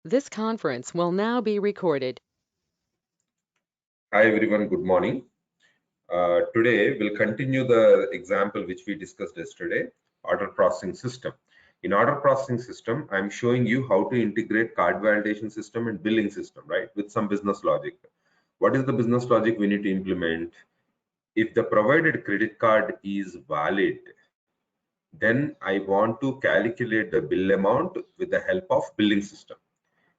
This conference will now be recorded. Hi everyone, good morning. Today we'll continue the example which we discussed yesterday, order processing system. In order processing system, I'm showing you how to integrate card validation system and billing system, right, with some business logic. What is the business logic we need to implement? If the provided credit card is valid, then I want to calculate the bill amount with the help of billing system.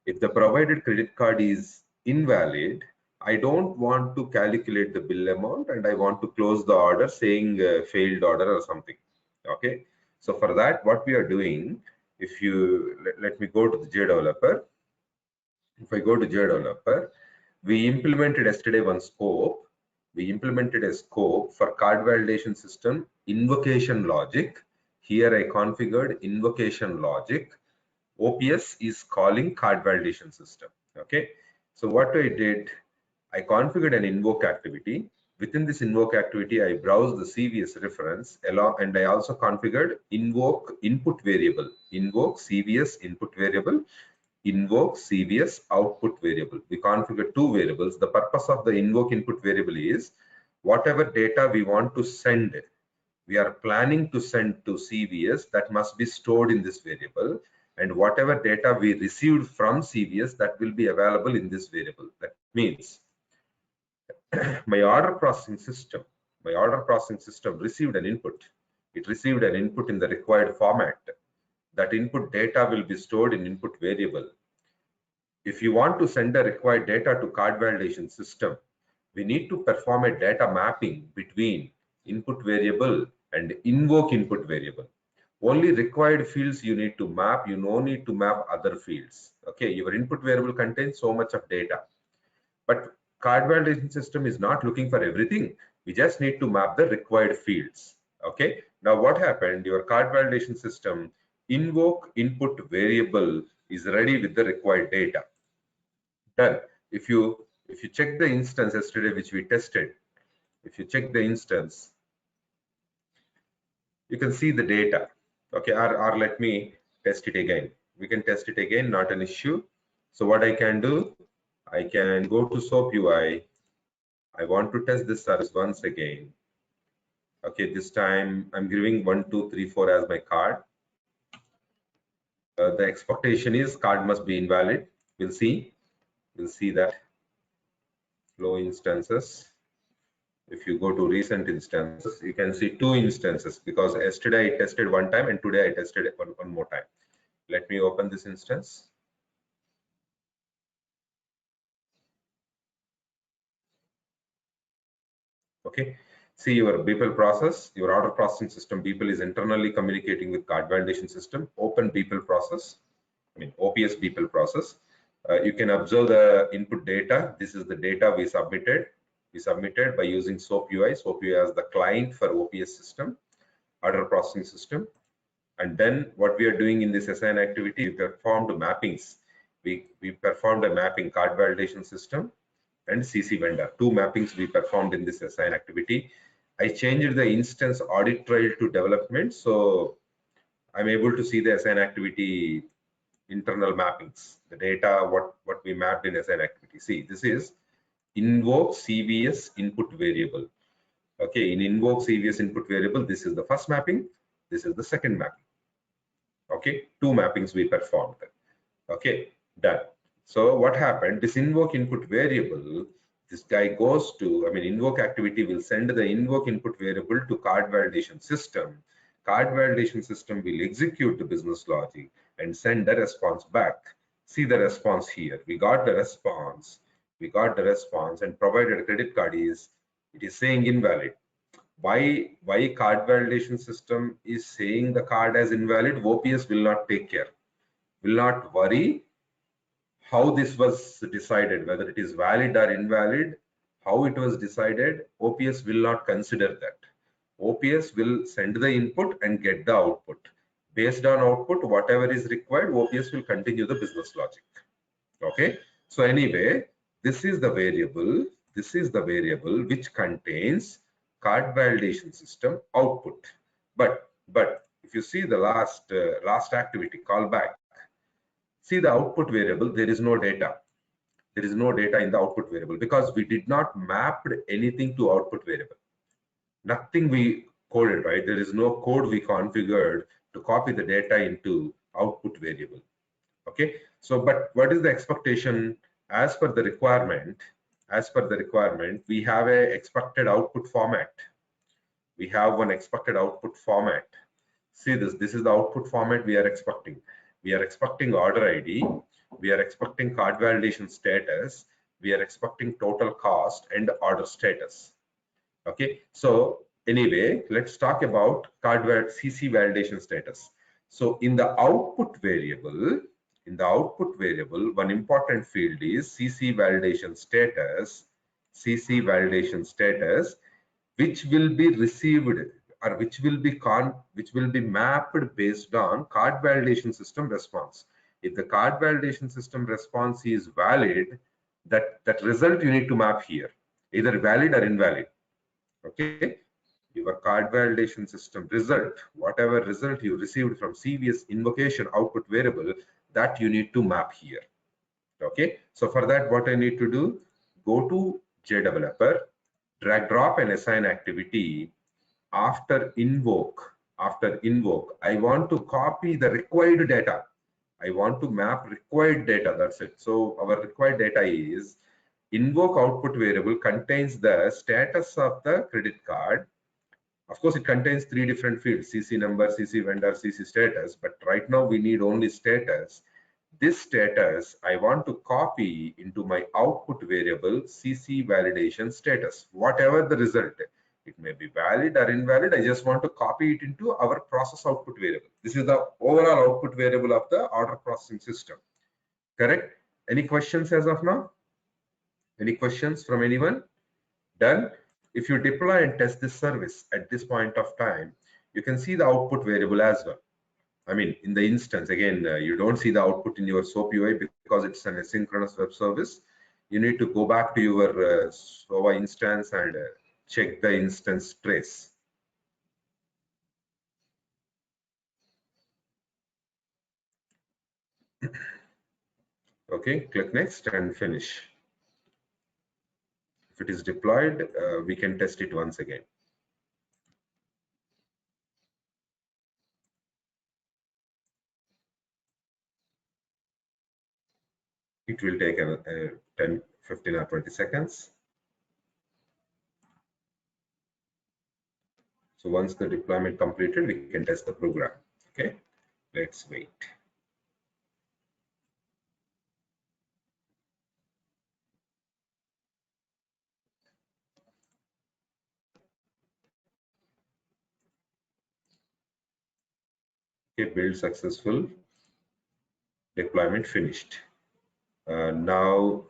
If the provided credit card is invalid, I don't want to calculate the bill amount and I want to close the order saying failed order or something. Okay. So for that, what we are doing, if you let me go to the JDeveloper. If I go to JDeveloper, we implemented yesterday one scope. We implemented a scope for card validation system invocation logic. Here I configured invocation logic. OPS is calling card validation system. Okay. So what I did, I configured an invoke activity. Within this invoke activity, I browsed the CVS reference along, and I also configured invoke input variable, invoke CVS input variable, invoke CVS output variable. We configured two variables. The purpose of the invoke input variable is whatever data we want to send, we are planning to send to CVS, that must be stored in this variable, and whatever data we received from CVS, that will be available in this variable. That means my order processing system received an input. It received an input in the required format. That input data will be stored in input variable. If you want to send the required data to card validation system, we need to perform a data mapping between input variable and invoke input variable. Only required fields you need to map. You no need to map other fields. Okay, your input variable contains so much of data, but card validation system is not looking for everything. We just need to map the required fields. Okay, now what happened? Your card validation system invoke input variable is ready with the required data. Done. If you check the instance yesterday which we tested, if you check the instance, you can see the data. Okay, or let me test it again. We can test it again, not an issue. So what I can do, I can go to SOAP UI. I want to test this service once again. Okay, this time I'm giving 1, 2, 3, 4 as my card. The expectation is card must be invalid. We'll see that flow instances. If you go to recent instances, you can see two instances, because yesterday I tested one time and today I tested it one more time. Let me open this instance. Okay, see your people process, your order processing system people is internally communicating with card validation system. Open people process, I mean OPS people process. You can observe the input data. This is the data we submitted. We submitted by using SOAP UI. SOAP UI as the client for OPS system, order processing system. And then what we are doing in this assign activity, we performed mappings. We performed a mapping card validation system and CC vendor. Two mappings we performed in this assign activity. I changed the instance audit trail to development, so I'm able to see the assign activity internal mappings, the data, what we mapped in assign activity. See, this is invoke CVS input variable. Okay, in invoke CVS input variable, this is the first mapping, this is the second mapping. Okay, two mappings we performed. Okay, done. So what happened? This invoke input variable, this guy goes to, I mean, invoke activity will send the invoke input variable to card validation system. Card validation system will execute the business logic and send the response back. See the response here. We got the response. We got the response, and provided a credit card is, it is saying invalid. Why card validation system is saying the card as invalid? OPS will not take care, will not worry how this was decided, whether it is valid or invalid, how it was decided. OPS will not consider that. OPS will send the input and get the output. Based on output, whatever is required, OPS will continue the business logic. Okay. So anyway, this is the variable. This is the variable which contains card validation system output. But if you see the last activity callback, See the output variable, there is no data. There is no data in the output variable because we did not map anything to output variable. Nothing we coded, right? There is no code we configured to copy the data into output variable. Okay, so but what is the expectation as per the requirement? As per the requirement, we have a expected output format. We have one expected output format. See this, this is the output format we are expecting. We are expecting order ID, we are expecting card validation status, we are expecting total cost and order status. Okay, so anyway, let's talk about CC validation status. So in the output variable, one important field is CC validation status, which will be received or which will be mapped based on card validation system response. If the card validation system response is valid, that result you need to map here, either valid or invalid. Okay, your card validation system result, whatever result you received from CVS invocation output variable, that you need to map here. Okay, so for that, what I need to do, go to JDeveloper, drag drop and assign activity. After invoke, I want to copy the required data. I want to map required data, that's it. So our required data is invoke output variable contains the status of the credit card. Of course, it contains three different fields, CC number, CC vendor, CC status, but right now we need only status. This status I want to copy into my output variable CC validation status, whatever the result. It may be valid or invalid. I just want to copy it into our process output variable. This is the overall output variable of the order processing system. Correct? Any questions as of now? Any questions from anyone? Done. If you deploy and test this service at this point of time, you can see the output variable as well. I mean, in the instance, again, you don't see the output in your SOAP UI because it's an asynchronous web service. You need to go back to your SOA instance and check the instance trace. Okay, click next and finish. If it is deployed, we can test it once again. It will take 10, 15 or 20 seconds. So once the deployment completed, we can test the program. Okay, let's wait. Okay, build successful, deployment finished. Now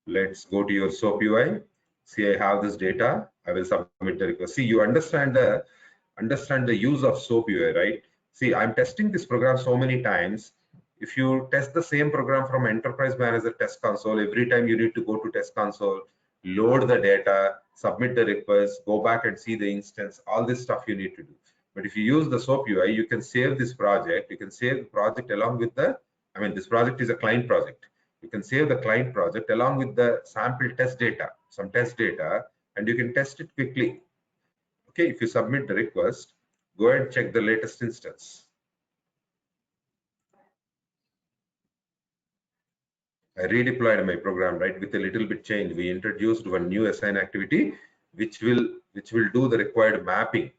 let's go to your SOAP UI. See, I have this data. I will submit the request. See, you understand the use of SOAP UI, right? See, I'm testing this program so many times. If you test the same program from Enterprise Manager Test Console, every time you need to go to Test Console, load the data, submit the request, go back and see the instance, all this stuff you need to do. But if you use the SOAP UI, you can save this project. You can save the project along with the, I mean, this project is a client project. You can save the client project along with the sample test data, some test data, and you can test it quickly. Okay, if you submit the request, go ahead and check the latest instance. I redeployed my program, right, with a little bit change. We introduced one new assign activity, which will do the required mapping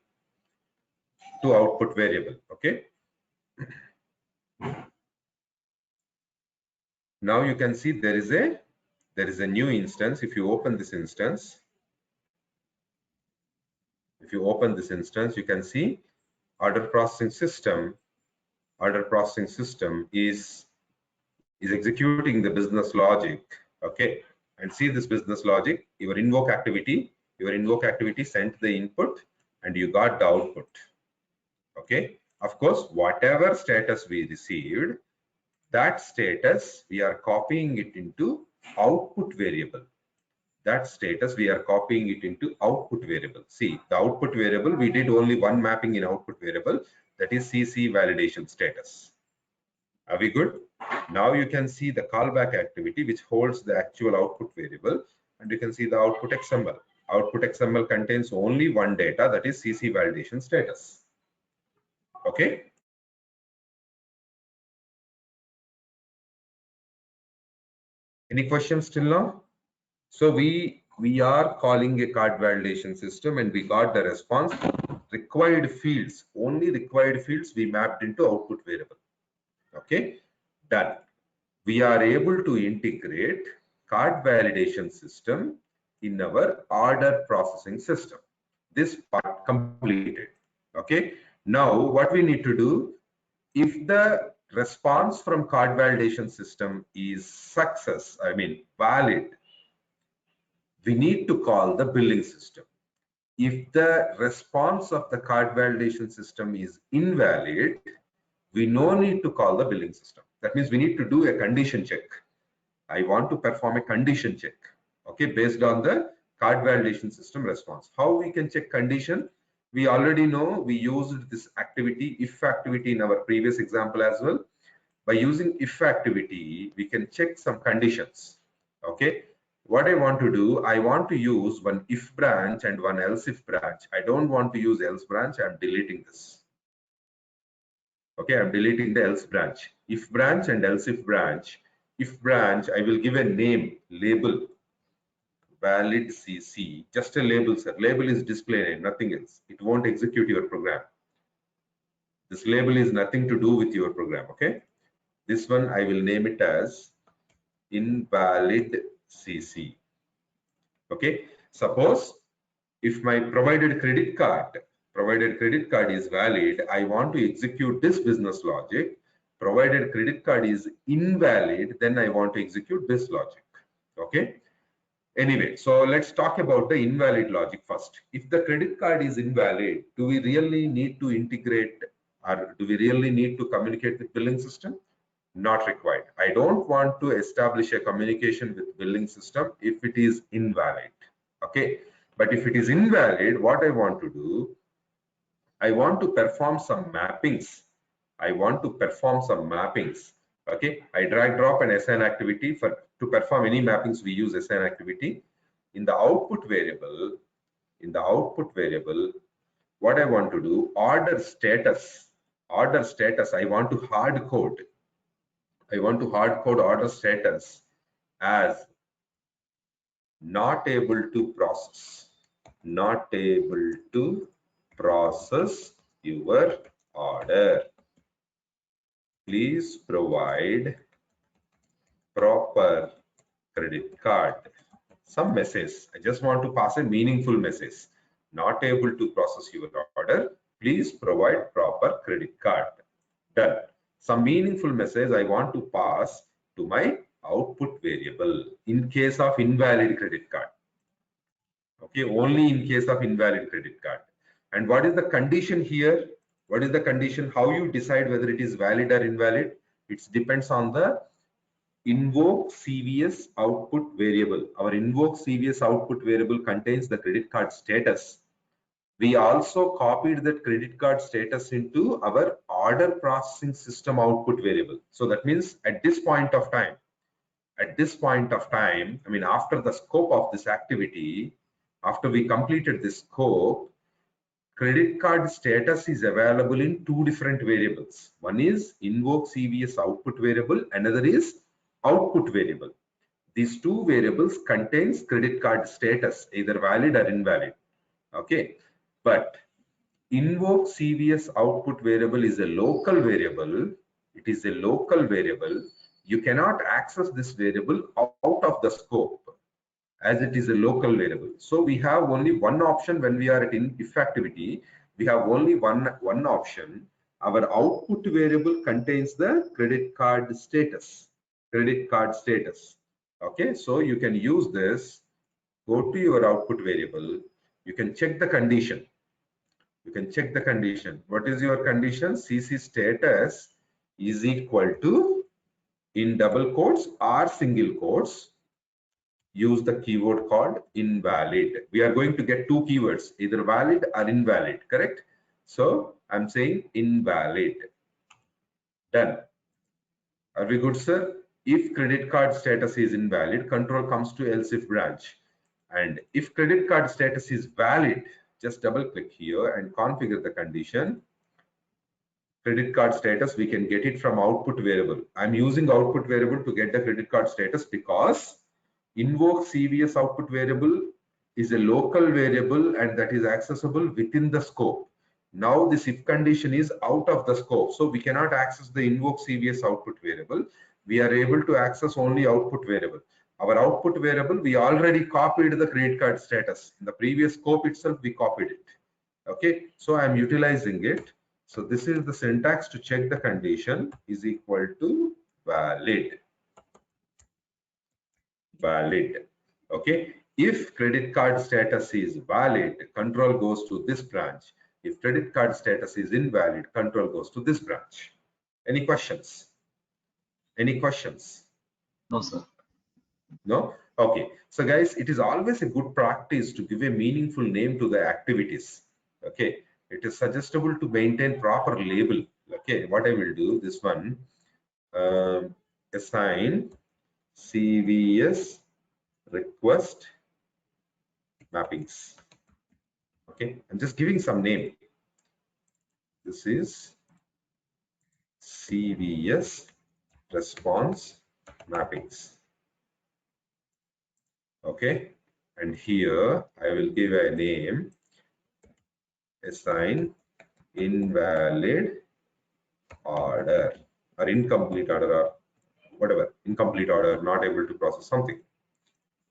to output variable. Okay. Now you can see there is a new instance. If you open this instance, you can see order processing system is executing the business logic. Okay, and see this business logic, your invoke activity sent the input and you got the output. Okay, of course, whatever status we received, that status we are copying it into output variable. That status we are copying it into output variable. See, the output variable, we did only one mapping in output variable, that is CC validation status. Are we good? Now you can see the callback activity which holds the actual output variable, and you can see the output XML. Output XML contains only one data, that is CC validation status. Okay. Any questions till now? So we are calling a card validation system and we got the response. Required fields, only required fields we mapped into output variable. Okay, done. We are able to integrate card validation system in our order processing system. This part completed. Okay, now what we need to do, if the response from card validation system is success, I mean valid, we need to call the billing system. If the response of the card validation system is invalid, we no need to call the billing system. That means we need to do a condition check. I want to perform a condition check, okay, based on the card validation system response. How we can check condition? We already know we used this activity, if activity, in our previous example as well. By using if activity, we can check some conditions. Okay, what I want to do, I want to use one if branch and one else if branch. I don't want to use else branch. I'm deleting this. Okay, I'm deleting the else branch. If branch and else if branch. If branch, I will give a name, label, valid CC, just a label, sir. Label is display name, nothing else. It won't execute your program. This label is nothing to do with your program. Okay, this one I will name it as invalid CC. Okay, suppose if my provided credit card is valid, I want to execute this business logic. Provided credit card is invalid, then I want to execute this logic. Okay, anyway, so let's talk about the invalid logic first. If the credit card is invalid, do we really need to integrate, or do we really need to communicate with billing system? Not required. I don't want to establish a communication with billing system if it is invalid. Okay, but if it is invalid, what I want to do, I want to perform some mappings. Okay, I drag drop and assign activity. For to perform any mappings, we use assign activity. In the output variable, what I want to do, order status, I want to hard code order status as not able to process your order. Please provide proper credit card. Some message. I just want to pass a meaningful message. Not able to process your order. Please provide proper credit card. Done. Some meaningful message I want to pass to my output variable in case of invalid credit card. Okay, only in case of invalid credit card. And what is the condition here? What is the condition? How you decide whether it is valid or invalid? It depends on the invoke CVS output variable. Our invoke CVS output variable contains the credit card status. We also copied that credit card status into our order processing system output variable. So that means at this point of time, I mean, after the scope of this activity, after we completed this scope, credit card status is available in two different variables. One is invoke CVS output variable, another is output variable. These two variables contains credit card status, either valid or invalid. Okay, but invoke CVS output variable is a local variable. It is a local variable. You cannot access this variable out of the scope as it is a local variable. So we have only one option when we are at if activity. We have only one option. Our output variable contains the credit card status. Okay, so you can use this. Go to your output variable. You can check the condition. What is your condition? CC status is equal to, in double quotes or single quotes, use the keyword called invalid. We are going to get two keywords, either valid or invalid, correct? So I'm saying invalid. Done. Are we good, sir? If credit card status is invalid, control comes to else if branch. And if credit card status is valid, just double click here and configure the condition. Credit card status, we can get it from output variable. I'm using output variable to get the credit card status because invoke CVS output variable is a local variable and that is accessible within the scope. Now this if condition is out of the scope, so we cannot access the invoke CVS output variable. We are able to access only output variable. Our output variable, we already copied the credit card status. In the previous scope itself, we copied it. Okay, so I'm utilizing it. So this is the syntax to check the condition is equal to valid. Valid. Okay, if credit card status is valid, control goes to this branch. If credit card status is invalid, control goes to this branch. Any questions? Any questions? No, sir. No? Okay. So guys, it is always a good practice to give a meaningful name to the activities. Okay. It is suggestible to maintain proper label. Okay. What I will do, this one, assign CVS request mappings. Okay. I'm just giving some name. This is CVS response mappings. Okay, and here I will give a name, assign invalid order or incomplete order or whatever, incomplete order, not able to process something,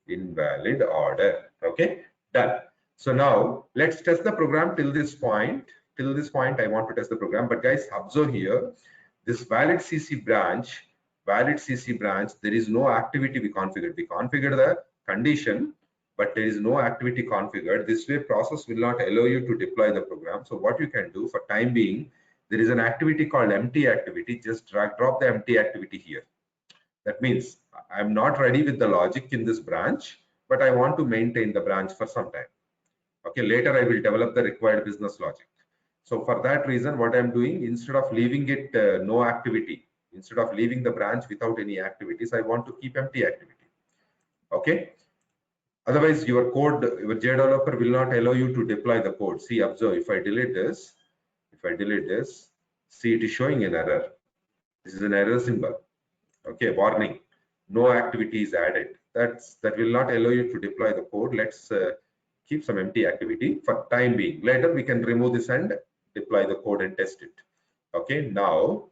invalid order. Okay, done. So now let's test the program till this point. Till this point I want to test the program, but guys, observe here this valid CC branch, there is no activity we configured. We configured the condition, but there is no activity configured. This way process will not allow you to deploy the program. So what you can do for time being, there is an activity called empty activity. Just drag drop the empty activity here. That means I'm not ready with the logic in this branch, but I want to maintain the branch for some time. Okay, later I will develop the required business logic. So for that reason, what I'm doing, instead of leaving it no activity, instead of leaving the branch without any activities, I want to keep empty activity. Okay. Otherwise, your code, your JDeveloper will not allow you to deploy the code. See, observe, if I delete this, see, it is showing an error. This is an error symbol. Okay, warning, no activity is added. That will not allow you to deploy the code. Let's keep some empty activity for time being. Later we can remove this and deploy the code and test it. Okay, now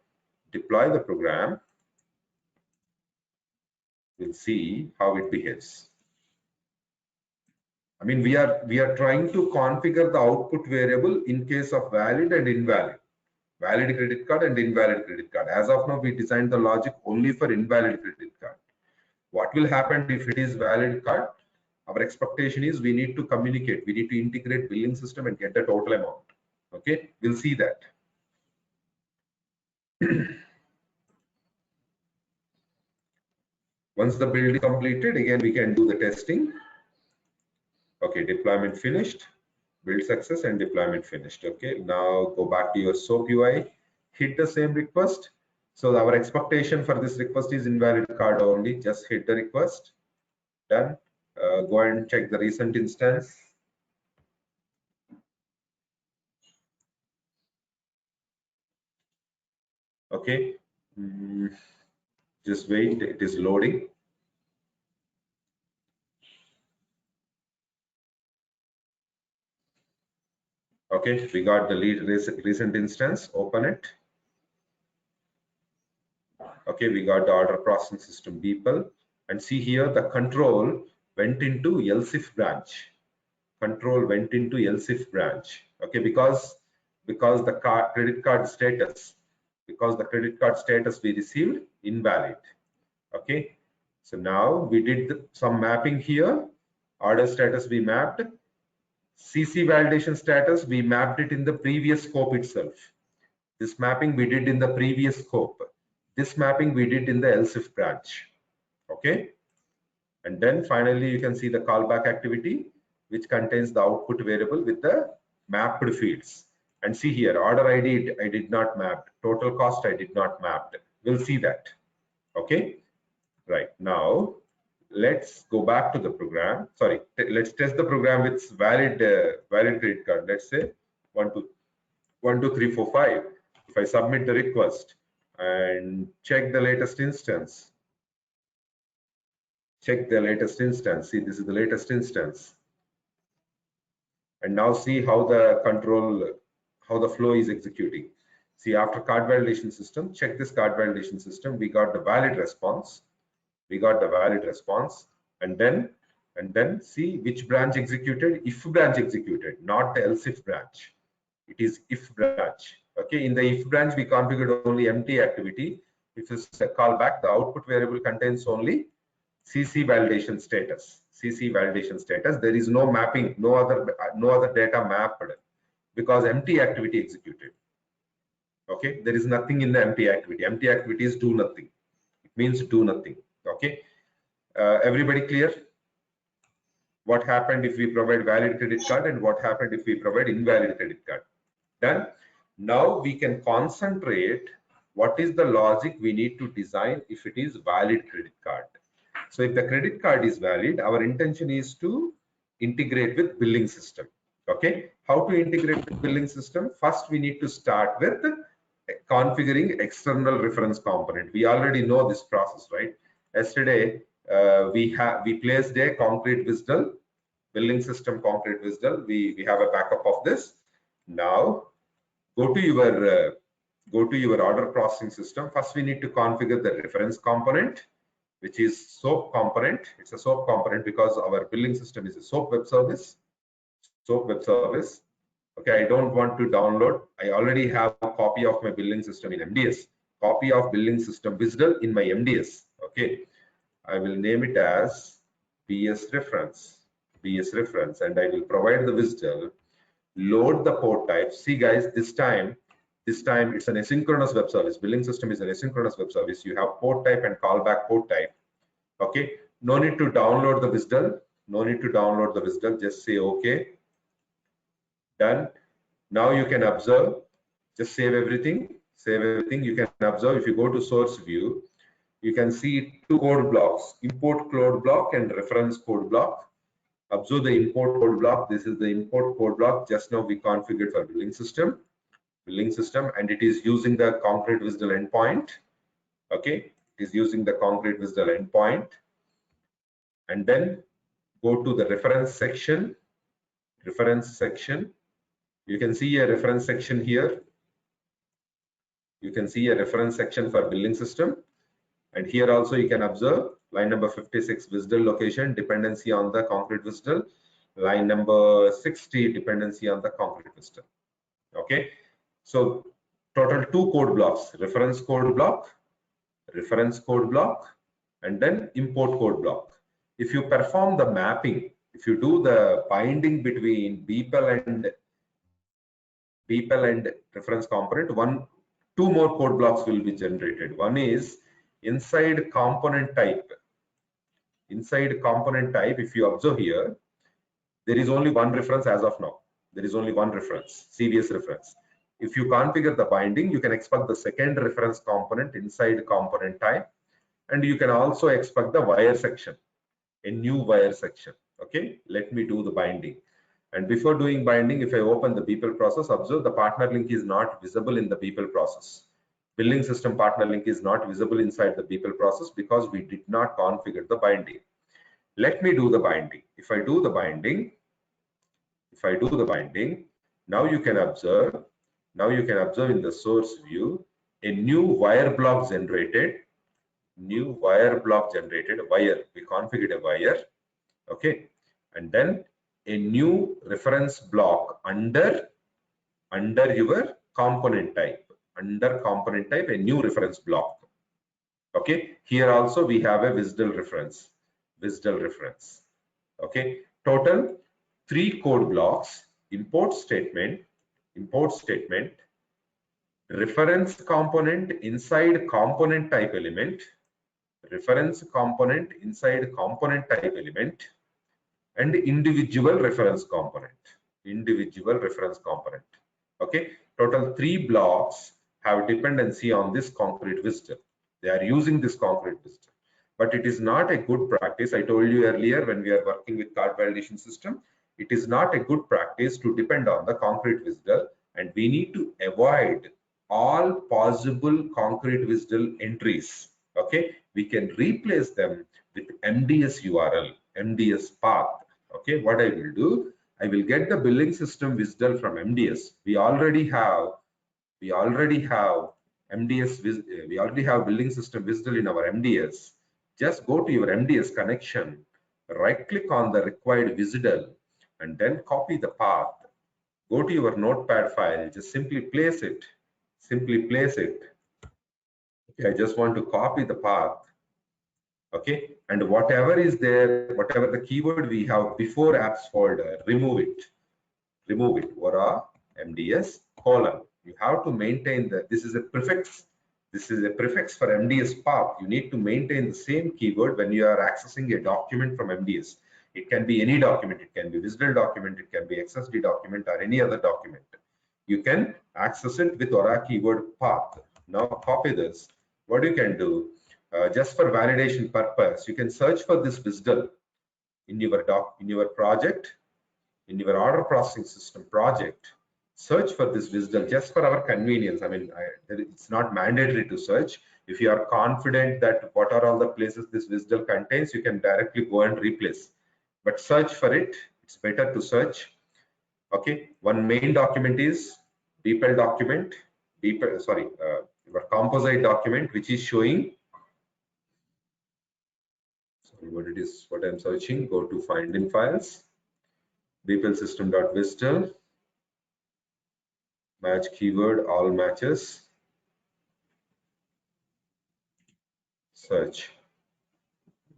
deploy the program. We'll see how it behaves. I mean, we are trying to configure the output variable in case of valid and invalid, valid credit card and invalid credit card. As of now, we designed the logic only for invalid credit card. What will happen if it is valid card? Our expectation is we need to communicate, we need to integrate billing system and get the total amount. Okay, we'll see that. Once the build is completed, again we can do the testing. Okay, deployment finished, build success and deployment finished. Okay, now go back to your SOAP UI, hit the same request. So our expectation for this request is invalid card only. Just hit the request, done. Go and check the recent instance. Okay, just wait, it is loading. Okay, we got the recent instance, open it. Okay, we got the order processing system people, and see here the control went into else if branch. Control went into else if branch. Okay, because the credit card status, we received invalid. Okay, so now we did some mapping here. Order status we mapped. CC validation status we mapped it in the previous scope itself. This mapping we did in the previous scope. This mapping we did in the else if branch. Okay, and then finally you can see the callback activity, which contains the output variable with the mapped fields. And see here, order ID I did not map, total cost I did not map. We'll see that. Okay, right. Now let's go back to the program. Sorry, let's test the program with valid credit card. Let's say 1 2 3 4 5. If I submit the request and check the latest instance, see, this is the latest instance. And now see how the flow is executing. See, after card validation system, check this card validation system. We got the valid response. And then see which branch executed. If branch executed, not the else if branch. It is if branch. Okay, in the if branch we configured only empty activity. If you call back, the output variable contains only CC validation status. There is no mapping, no other data mapped, because empty activity executed. Okay, there is nothing in the empty activity. Empty activities do nothing. It means do nothing. Okay, everybody clear? What happened if we provide valid credit card and what happened if we provide invalid credit card? Done. Now we can concentrate what is the logic we need to design if it is valid credit card. So if the credit card is valid, our intention is to integrate with billing system. Okay, how to integrate with billing system? First, we need to start with configuring external reference component. We already know this process, right? Yesterday, we placed a concrete WSDL, billing system concrete WSDL. We have a backup of this. Now, go to your order processing system. First, we need to configure the reference component, which is SOAP component. It's a SOAP component because our billing system is a SOAP web service. Okay, I don't want to download. I already have a copy of my billing system in MDS. Copy of billing system WSDL in my MDS. Okay, I will name it as BS reference, and I will provide the WSDL. Load the port type. See, guys, this time it's an asynchronous web service. Billing system is an asynchronous web service. You have port type and callback port type. Okay, no need to download the WSDL. Just say okay. Done. Now you can observe. Just save everything. You can observe. If you go to source view, you can see two code blocks: import code block and reference code block. Observe the import code block. This is the import code block. Just now we configured for billing system, and it is using the concrete WSDL endpoint. Okay, it is using the concrete WSDL endpoint. And then go to the reference section. You can see a reference section here. You can see a reference section for billing system. And here also you can observe line number 56 WSDL location dependency on the concrete WSDL. Line number 60 dependency on the concrete WSDL. Okay. So total two code blocks: reference code block, and then import code block. If you perform the mapping, if you do the binding between BPEL and reference component, two more code blocks will be generated. One is inside component type. If you observe here, there is only one reference as of now. There is only one reference, CVS reference. If you configure the binding, you can expect the second reference component inside component type, and you can also expect the wire section, a new wire section. Okay, let me do the binding. And before doing binding, if I open the BPEL process, observe the partner link is not visible in the BPEL process. Billing system partner link is not visible inside the BPEL process because we did not configure the binding. Let me do the binding. If I do the binding, now you can observe in the source view a new wire block generated. Wire. We configured a wire. Okay, and then a new reference block under your component type. Under component type, a new reference block. Okay, here also we have a WSDL reference. Okay, total 3 code blocks: import statement, reference component inside component type element, and individual reference component. Okay, total 3 blocks have dependency on this concrete WSDL. They are using this concrete WSDL. But it is not a good practice. I told you earlier when we are working with card validation system, it is not a good practice to depend on the concrete WSDL, and we need to avoid all possible concrete WSDL entries. Okay, we can replace them with MDS URL, MDS path. Okay, what I will do, I will get the billing system WSDL from MDS. We already have MDS, we already have billing system WSDL in our MDS. Just go to your MDS connection, right click on the required WSDL, and then copy the path. Go to your notepad file, just simply place it. Okay, I just want to copy the path. Okay, and whatever is there, whatever the keyword we have before apps folder, remove it, or MDS colon. You have to maintain that. This is a prefix for MDS path. You need to maintain the same keyword when you are accessing a document from MDS. It can be any document. It can be WSDL document. It can be XSD document or any other document. You can access it with ORA keyword path. Now copy this. What you can do, just for validation purpose, you can search for this WSDL in your project, in your order processing system project. Search for this WSDL just for our convenience. I mean, it's not mandatory to search. If you are confident that what are all the places this WSDL contains, you can directly go and replace. But search for it. It's better to search. Okay, one main document is DPEL document, your composite document, which is showing. Sorry, what I'm searching. Go to find in files, DPEL system.WSDL. Match keyword, all matches. Search.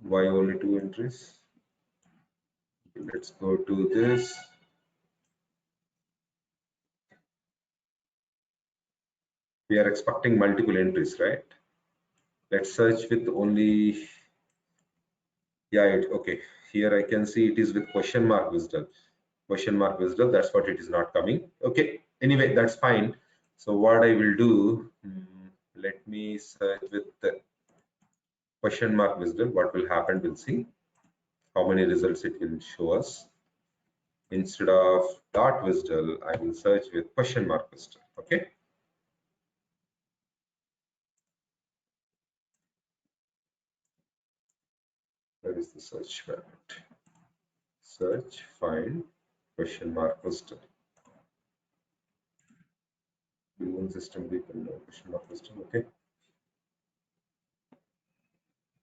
Why only 2 entries? Let's go to this. We are expecting multiple entries, right? Let's search with only. Yeah, okay. Here I can see it is with question mark WSDL. Question mark WSDL. That's what it is not coming. Okay. Anyway, that's fine. So what I will do, let me search with the question mark WSDL. What will happen? We'll see how many results it will show us. Instead of dot WSDL, I will search with question mark WSDL. Okay. Where is the search method? Search, find, question mark WSDL. Billing system question mark WSDL. Okay.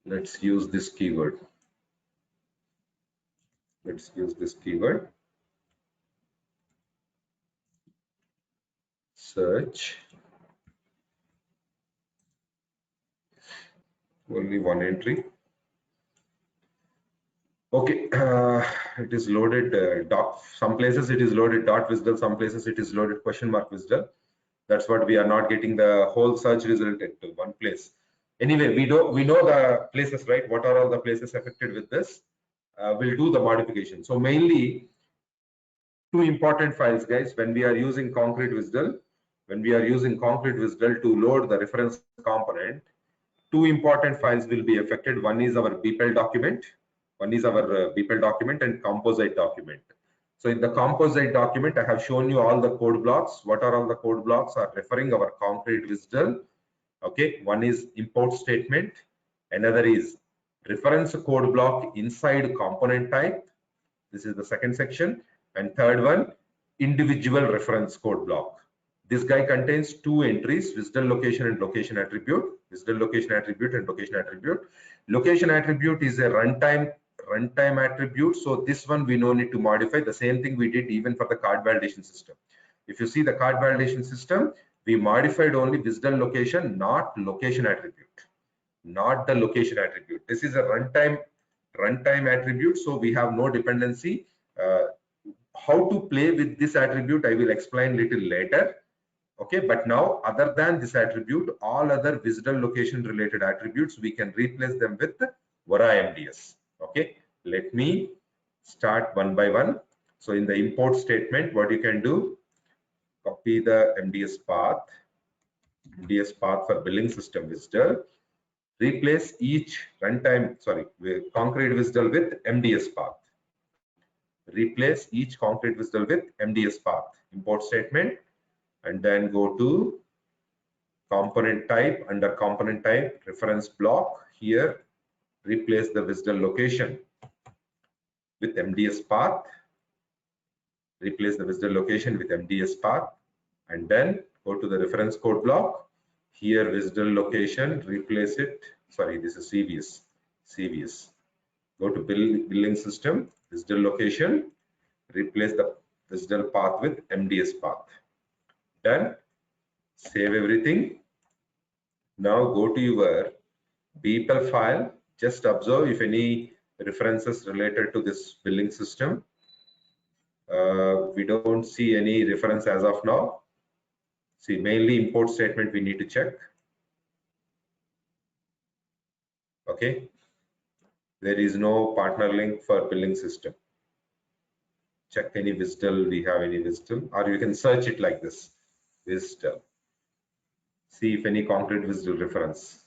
Let's use this keyword. Let's use this keyword. Search. Only one entry. Okay, it is loaded some places it is loaded dot WSDL, some places it is loaded question mark WSDL. That's what we are not getting the whole search result into one place. Anyway, we know the places, right? What are all the places affected with this? We'll do the modification. So mainly 2 important files, guys, when we are using concrete WSDL, to load the reference component, 2 important files will be affected. One is our BPEL document. And composite document. So in the composite document, I have shown you all the code blocks. What are all the code blocks are referring our concrete WSDL. Okay, one is import statement. Another is reference code block inside component type. This is the second section. And third one, individual reference code block. This guy contains 2 entries, WSDL location and location attribute. WSDL location attribute and location attribute. Location attribute is a runtime attribute. So this one we no need to modify. The same thing we did even for the card validation system. If you see the card validation system, we modified only WSDL location, not location attribute. Not the location attribute. This is a runtime attribute. So we have no dependency. How to play with this attribute, I will explain little later. Okay, but now other than this attribute, all other WSDL location related attributes, we can replace them with Vora MDS. Okay, let me start one by one. So in the import statement, what you can do, copy the MDS path for billing system WSDL. replace each concrete visual with MDS path. Replace each concrete visual with MDS path. Import statement, and then go to component type. Under component type, reference block, here replace the visual location with MDS path. Replace the visual location with MDS path, and then go to the reference code block. Here visual location, replace it. Sorry, this is CVS. Go to billing system, visual location, replace the visual path with MDS path. Done. Save everything. Now go to your BPL file. Just observe if any references related to this billing system. We don't see any reference as of now. See, mainly import statement we need to check. Okay. There is no partner link for billing system. Check any VISTL, we have any VISTL, or you can search it like this, VISTL. See if any concrete VISTL reference.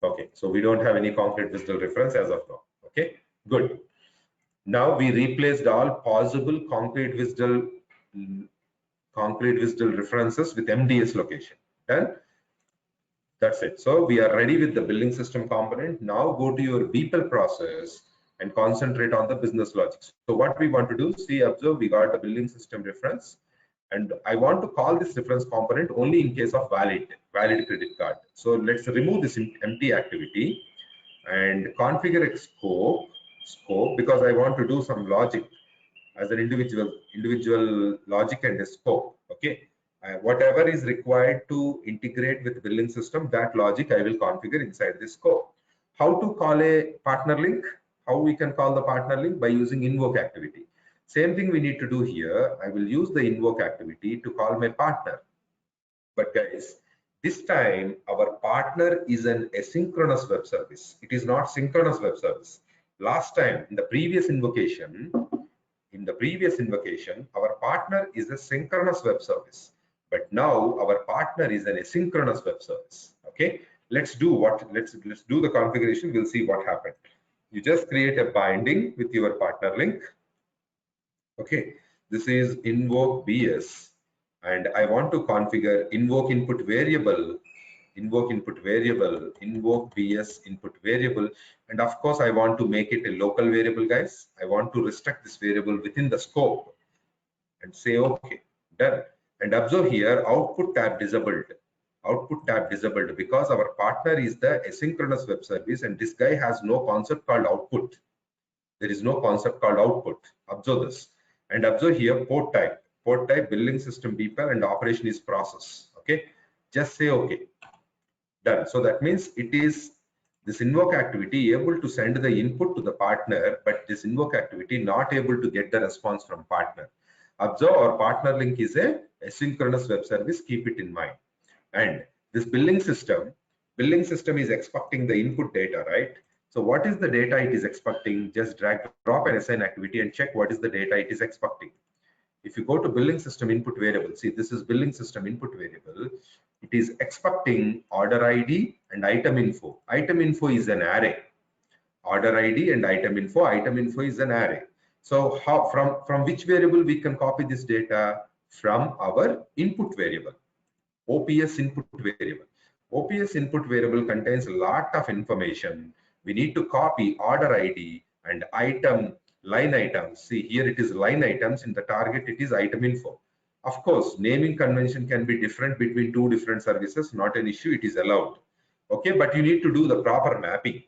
Okay, so we don't have any concrete VISTL reference as of now. Okay, good. Now we replaced all possible concrete VISTL references with MDS location. Done. That's it. So we are ready with the billing system component. Now go to your BPL process and concentrate on the business logic. So what we want to do, see, observe, we got the billing system reference, and I want to call this reference component only in case of valid credit card. So let's remove this empty activity and configure a scope because I want to do some logic as an individual logic and a scope. Okay. Whatever is required to integrate with billing system, that logic I will configure inside this scope. How to call a partner link? How we can call the partner link? By using invoke activity. Same thing we need to do here. I will use the invoke activity to call my partner. But guys, this time our partner is an asynchronous web service. It is not synchronous web service. Last time in the previous invocation, our partner is a synchronous web service. But now our partner is an asynchronous web service. Okay, let's do the configuration. We'll see what happened. You just create a binding with your partner link. Okay, this is invoke BS, and I want to configure invoke input variable, invoke BS input variable, and of course I want to make it a local variable, guys. I want to restrict this variable within the scope and say okay, done. And observe here, output tab disabled because our partner is the asynchronous web service and this guy has no concept called output. There is no concept called output. Observe this. And observe here port type billing system BPL and operation is process. Okay, just say okay, done. So that means it is this invoke activity able to send the input to the partner, but this invoke activity not able to get the response from partner. Observe our partner link is a asynchronous web service, keep it in mind. And this billing system is expecting the input data, right? So what is the data it is expecting? Just drag drop and assign activity and check what is the data it is expecting. If you go to billing system input variable, see, this is billing system input variable. It is expecting order ID and item info. Item info is an array. Order ID and item info is an array. So how from which variable we can copy this data? From our input variable, OPS input variable. OPS input variable contains a lot of information. We need to copy order ID and item line items. See, here it is line items, in the target it is item info. Of course, naming convention can be different between two different services, not an issue, it is allowed. Okay, but you need to do the proper mapping.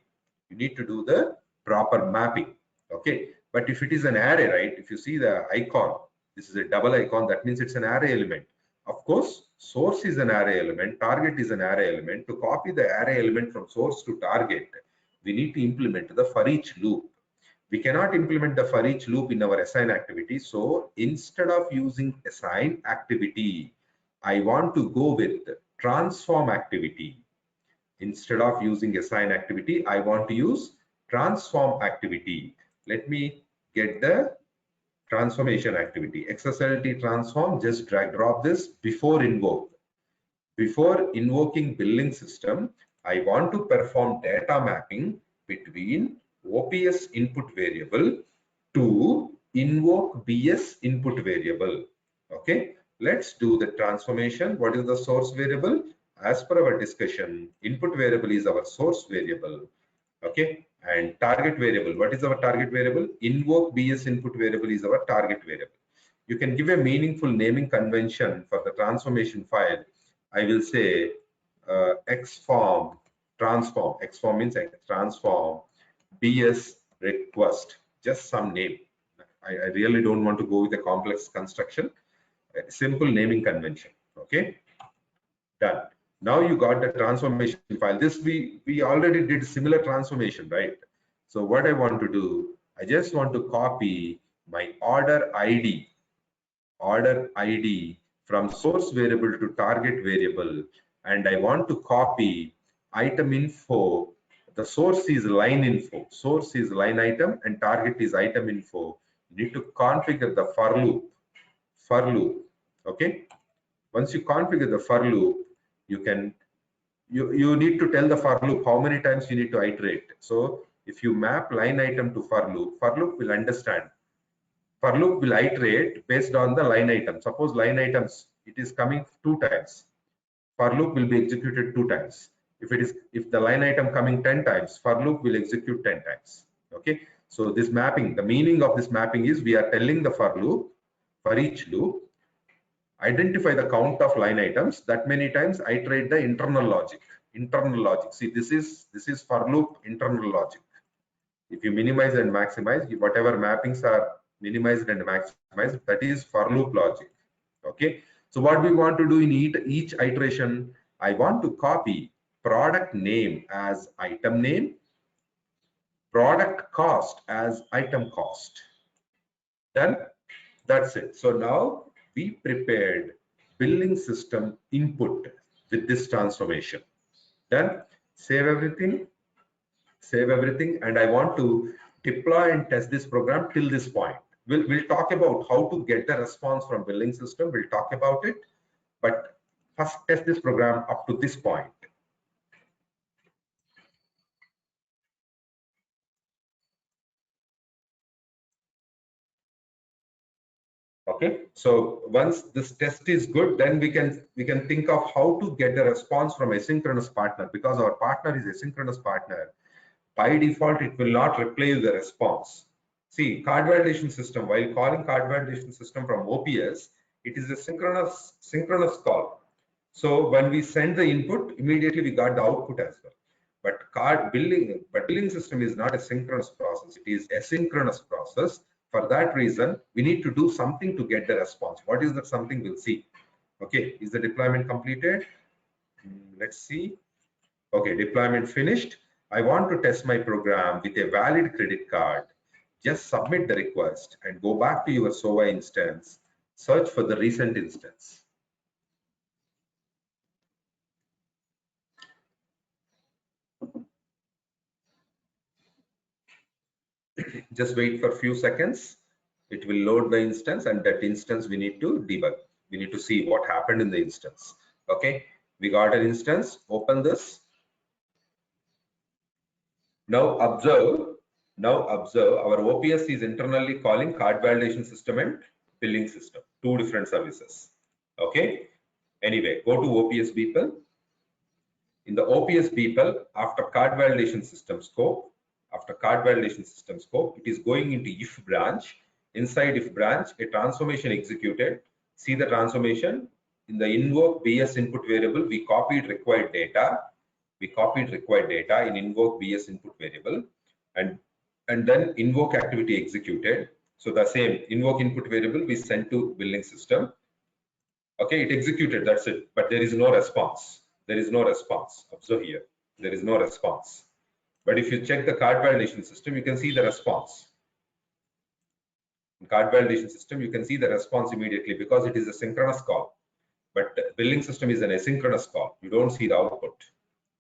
Okay, but if it is an array, right, if you see the icon, this is a double icon, that means it's an array element. Of course, source is an array element, target is an array element. To copy the array element from source to target, we need to implement the for each loop. We cannot implement the for each loop in our assign activity. So instead of using assign activity, I want to go with transform activity. Instead of using assign activity, I want to use transform activity. Let me get the transformation activity. XSLT transform, just drag drop this before invoke Before invoking billing system, I want to perform data mapping between OPS input variable to invoke BS input variable. Okay, let's do the transformation. What is the source variable? As per our discussion, input variable is our source variable. Okay, and target variable, what is our target variable? Invoke BS input variable is our target variable. You can give a meaningful naming convention for the transformation file. I will say xform transform. Xform means transform BS request, just some name. I really don't want to go with a complex construction. A simple naming convention. Okay, done. Now you got the transformation file. This we already did similar transformation, right? So what I want to do, I just want to copy my order ID from source variable to target variable, and I want to copy item info. The source is line info, source is line item, and target is item info. You need to configure the for loop. Okay, once you configure the for loop, you need to tell the for loop how many times you need to iterate. So if you map line item to for loop will understand. For loop will iterate based on the line item. Suppose line items, it is coming 2 times. For loop will be executed 2 times. If the line item coming 10 times, for loop will execute 10 times. Okay. So this mapping, the meaning of this mapping is we are telling the for loop, for each loop, identify the count of line items, that many times iterate the internal logic. See, this is for loop internal logic. If you minimize and maximize, whatever mappings are minimized and maximized, that is for loop logic. Okay, so what we want to do in each iteration, I want to copy product name as item name, product cost as item cost. Done. That's it. So now we prepared billing system input with this transformation. Then save everything, and I want to deploy and test this program till this point. We'll talk about how to get the response from billing system. We'll talk about it, but first test this program up to this point. Okay, so once this test is good, then we can think of how to get the response from asynchronous partner, because our partner is asynchronous partner. By default, it will not reply the response. See, card validation system, while calling card validation system from OPS, it is a synchronous call. So when we send the input, immediately we got the output as well. But billing system is not a synchronous process. It is asynchronous process. For that reason, we need to do something to get the response. What is that something? We'll see. Okay, is the deployment completed? Let's see. Okay, deployment finished. I want to test my program with a valid credit card. Just submit the request and go back to your SOA instance. Search for the recent instance. Just wait for a few seconds. It will load the instance, and that instance we need to debug. We need to see what happened in the instance. Okay, we got an instance. Open this. Now observe our OPS is internally calling card validation system and billing system, 2 different services. Okay, anyway, go to OPS people. In the OPS people, after card validation system scope, it is going into if branch. Inside if branch, a transformation executed. See the transformation. In the invoke BS input variable, we copied required data in invoke BS input variable, and then invoke activity executed. So the same invoke input variable we sent to billing system. Okay, it executed, that's it, but there is no response. Observe here, there is no response. But if you check the card validation system, you can see the response. In card validation system, you can see the response immediately because it is a synchronous call. But billing system is an asynchronous call. You don't see the output.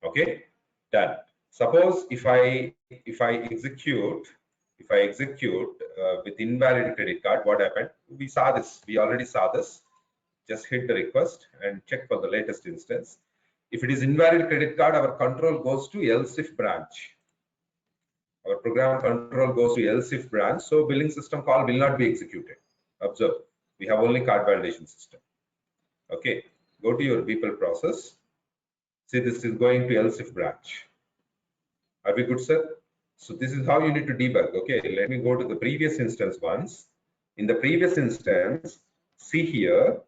Okay, done. Suppose if I execute with invalid credit card, what happened? We already saw this. Just hit the request and check for the latest instance. If it is invalid credit card, our control goes to else if branch. Our program control goes to else if branch, so billing system call will not be executed. Observe, we have only card validation system. Okay, go to your people process. See, this is going to else if branch. Are we good, sir? So this is how you need to debug. Okay, let me go to the previous instance once. In the previous instance, see here,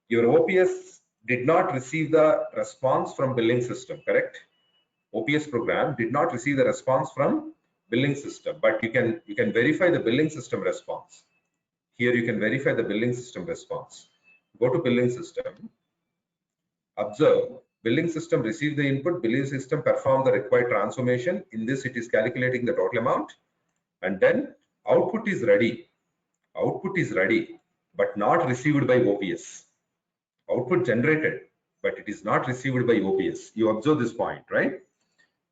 your OPS did not receive the response from billing system, correct? OPS program did not receive the response from billing system, but you can verify the billing system response. Here you can verify the billing system response. Go to billing system. Observe, billing system received the input, billing system performed the required transformation. In this, it is calculating the total amount, and then output is ready. Output is ready, but not received by OPS. Output generated, but it is not received by OPS. You observe this point, right?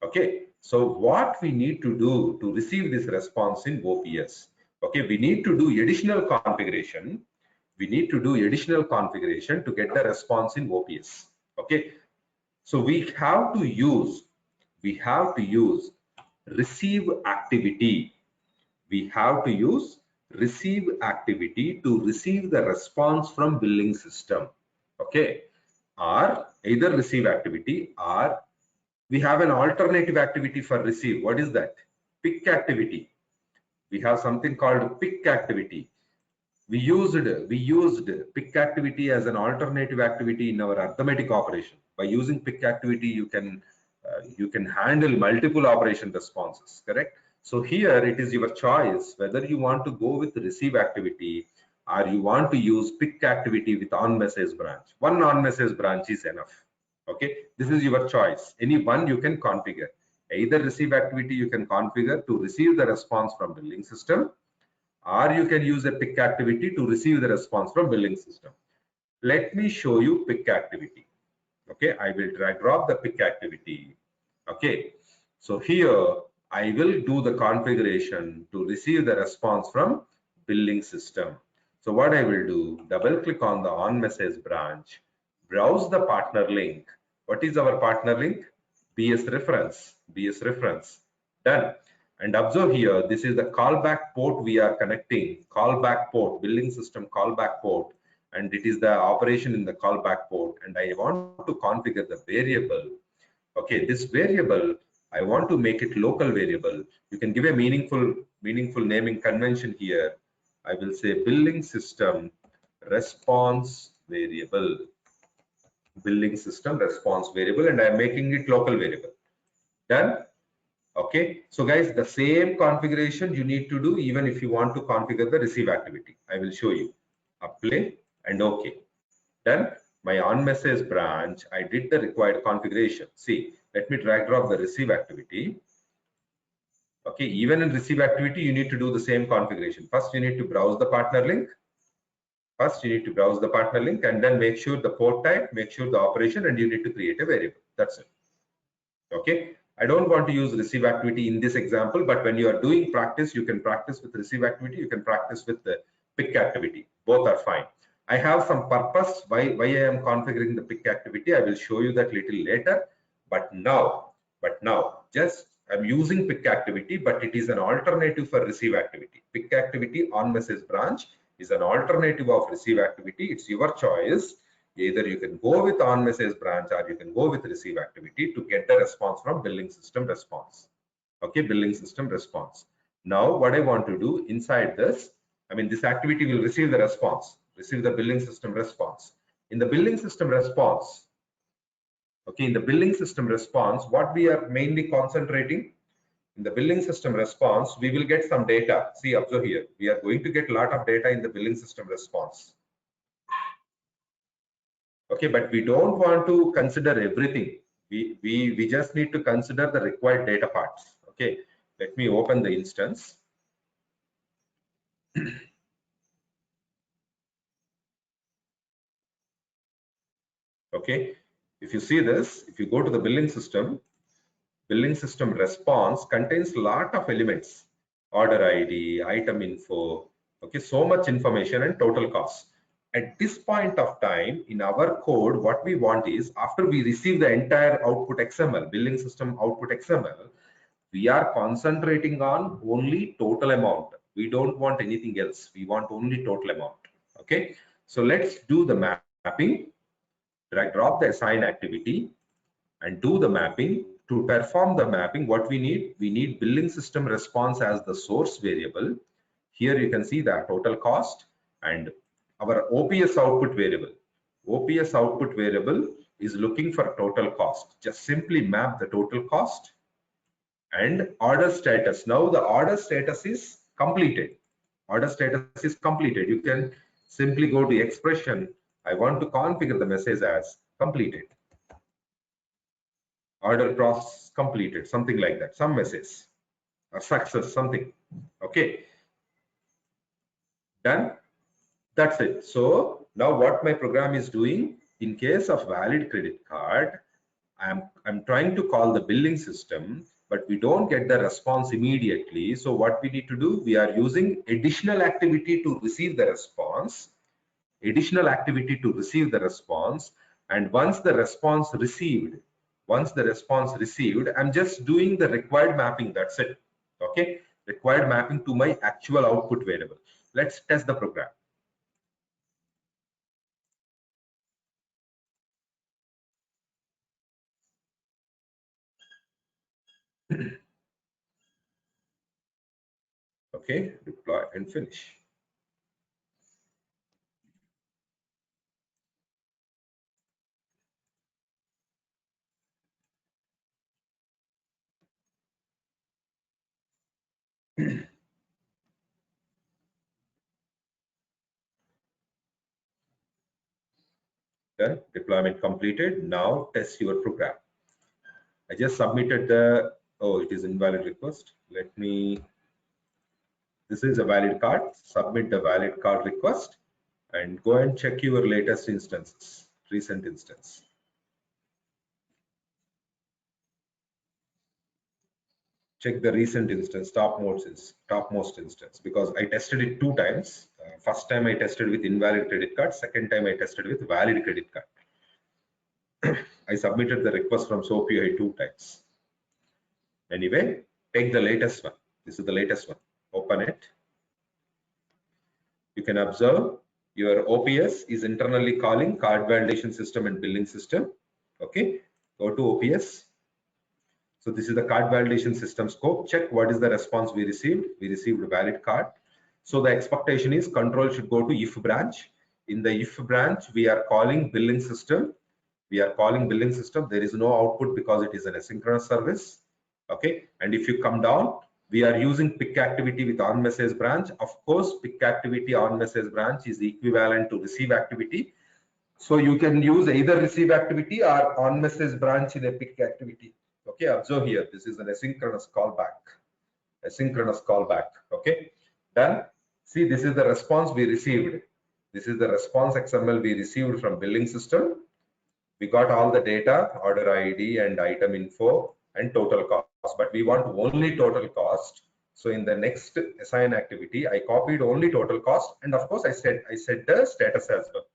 Okay, so what we need to do to receive this response in OPS? Okay, we need to do additional configuration. We need to do additional configuration to get the response in OPS. Okay, so we have to use receive activity. We have to use receive activity to receive the response from billing system. Okay, or either receive activity, or we have an alternative activity for receive. What is that? Pick activity. We have something called pick activity. We used pick activity as an alternative activity in our arithmetic operation. By using pick activity, you can handle multiple operation responses, correct? So here it is your choice whether you want to go with receive activity or you want to use pick activity with on message branch. One on message branch is enough. Okay, this is your choice. Any one you can configure. Either receive activity you can configure to receive the response from billing system, or you can use a pick activity to receive the response from billing system. Let me show you pick activity. Okay, I will drag drop the pick activity. Okay, so here I will do the configuration to receive the response from billing system. So what I will do, double click on the on message branch, browse the partner link. What is our partner link? BS reference. Done. And observe here, this is the callback port we are connecting, callback port, billing system callback port, and it is the operation in the callback port. And I want to configure the variable. Okay, this variable, I want to make it local variable. You can give a meaningful naming convention here. I will say billing system response variable. Billing system response variable, and I am making it local variable. Done. Okay, so guys, the same configuration you need to do even if you want to configure the receive activity. I will show you. Apply and okay. Done. My on message branch, I did the required configuration. See, let me drag drop the receive activity. Okay, even in receive activity, you need to do the same configuration. First, you need to browse the partner link. And then make sure the port type, make sure the operation, and you need to create a variable. That's it. Okay, I don't want to use receive activity in this example, but when you are doing practice, you can practice with receive activity, you can practice with the pick activity. Both are fine. I have some purpose why I am configuring the pick activity. I will show you that little later. But now just I'm using pick activity, but it is an alternative for receive activity. Pick activity on message branch is an alternative of receive activity. It's your choice. Either you can go with on message branch or you can go with receive activity to get the response from billing system response. Okay, billing system response. Now what I want to do inside this, I mean, this activity will receive the response, receive the billing system response. In the billing system response, okay, in the billing system response, what we are mainly concentrating, in the billing system response, we will get some data. See, observe here, we are going to get a lot of data in the billing system response. Okay, but we don't want to consider everything. We just need to consider the required data parts. Okay, let me open the instance. Okay, if you see this, if you go to the billing system response contains a lot of elements: order ID, item info, okay, so much information, and total cost. at this point of time in our code, what we want is after we receive the entire output XML, billing system output XML, we are concentrating on only total amount. We don't want anything else. We want only total amount. Okay. So let's do the mapping. Drag drop the assign activity and do the mapping. To perform the mapping, what we need billing system response as the source variable. Here you can see that total cost and our OPS output variable. OPS output variable is looking for total cost. Just simply map the total cost and order status. Now the order status is completed. Order status is completed. You can simply go to expression. I want to configure the message as completed. Order process completed, something like that, some message or success, something. Okay, done. That's it. So now what my program is doing, in case of valid credit card, I'm trying to call the billing system, but we don't get the response immediately. So what we need to do, we are using additional activity to receive the response. Additional activity to receive the response. And once the response received, I'm just doing the required mapping. That's it. Okay, required mapping to my actual output variable. Let's test the program. Okay, deploy and finish. Done. Deployment completed. Now test your program. I just submitted the, oh, it is invalid request. Let me, this is a valid card. Submit the valid card request and go and check your latest instances, recent instance. Check the recent instance, topmost instance, because I tested it 2 times. First time I tested with invalid credit card. Second time I tested with valid credit card. I submitted the request from SOAP UI 2 times. Anyway, take the latest one. This is the latest one. Open it. You can observe your OPS is internally calling card validation system and billing system. Okay, go to OPS. So this is the card validation system scope. Check what is the response we received. We received a valid card. So the expectation is control should go to if branch. In the if branch, we are calling billing system. There is no output because it is an asynchronous service. Okay, and if you come down, we are using pick activity with on message branch. Of course, pick activity on message branch is equivalent to receive activity. So you can use either receive activity or on message branch in a pick activity. Okay, observe here, this is an asynchronous callback. Okay, done. See, this is the response we received. This is the response XML we received from billing system. We got all the data, order ID and item info and total cost, but we want only total cost. So in the next assign activity, I copied only total cost, and of course I set the status as well.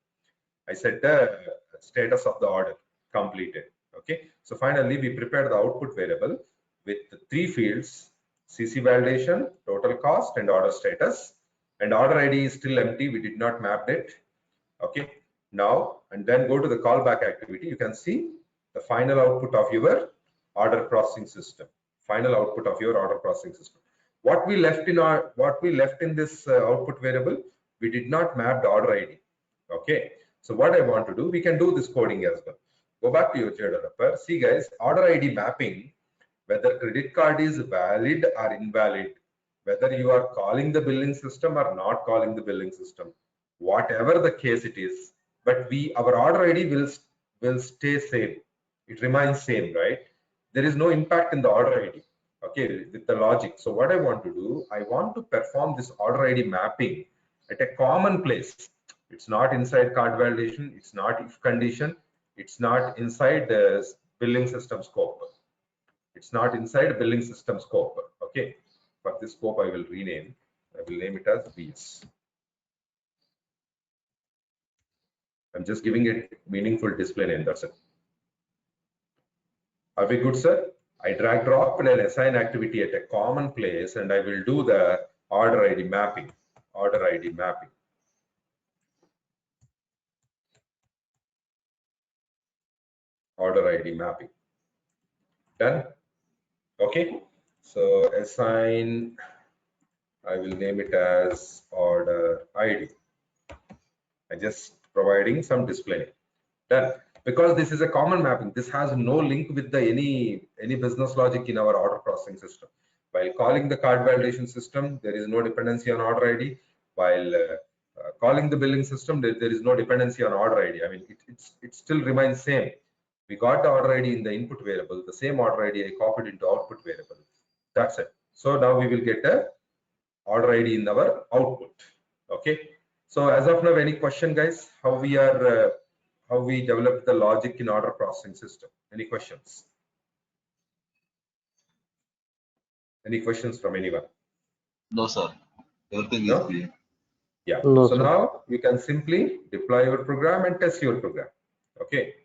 I set the status of the order completed. Okay, so finally we prepared the output variable with 3 fields: CC validation, total cost, and order status. And order ID is still empty. We did not map it. Okay, now and then go to the callback activity. You can see the final output of your order processing system. What we left in this output variable, we did not map the order ID. Okay, so what I want to do, we can do this coding as well. Go back to your developer. See guys, order ID mapping, whether credit card is valid or invalid, whether you are calling the billing system or not calling the billing system, whatever the case it is, but our order ID will stay same. It remains same, right? There is no impact in the order ID. Okay, with the logic. So what I want to do, I want to perform this order ID mapping at a common place. It's not inside card validation. It's not if condition. It's not inside the billing system scope. Okay, for this scope I will rename. I will name it as BS. I'm just giving it meaningful display name, that's it. Are we good, sir? I drag drop and I'll assign activity at a common place, and I will do the order ID mapping. Order ID mapping. Order ID mapping. Done. Okay. So assign, I will name it as order ID. I just providing some display name. Done. Because this is a common mapping, this has no link with the any business logic in our order processing system. While calling the card validation system, there is no dependency on order ID. While calling the billing system, there is no dependency on order ID. I mean, it still remains same. We got the order ID in the input variable, the same order ID I copied into output variable. That's it. So now we will get a order ID in our output. Okay. So as of now, any question, guys? How we developed the logic in order processing system? Any questions? Any questions from anyone? No, sir. Everything No? is clear. Yeah. No, so sir. now you can simply deploy your program and test your program. Okay.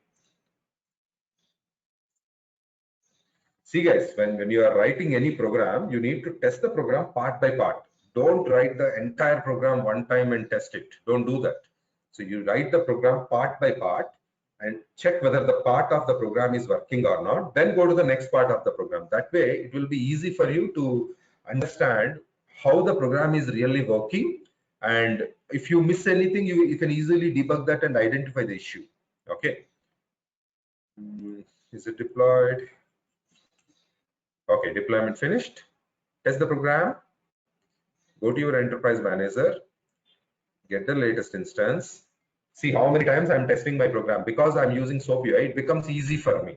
See, guys, when you are writing any program, you need to test the program part by part. Don't write the entire program one time and test it. Don't do that. So you write the program part by part and check whether the part of the program is working or not. Then go to the next part of the program. That way, it will be easy for you to understand how the program is really working. And if you miss anything, you can easily debug that and identify the issue. Okay. Is it deployed? Okay, deployment finished. Test the program. Go to your enterprise manager. Get the latest instance. See how many times I'm testing my program. Because I'm using SOAP UI, it becomes easy for me.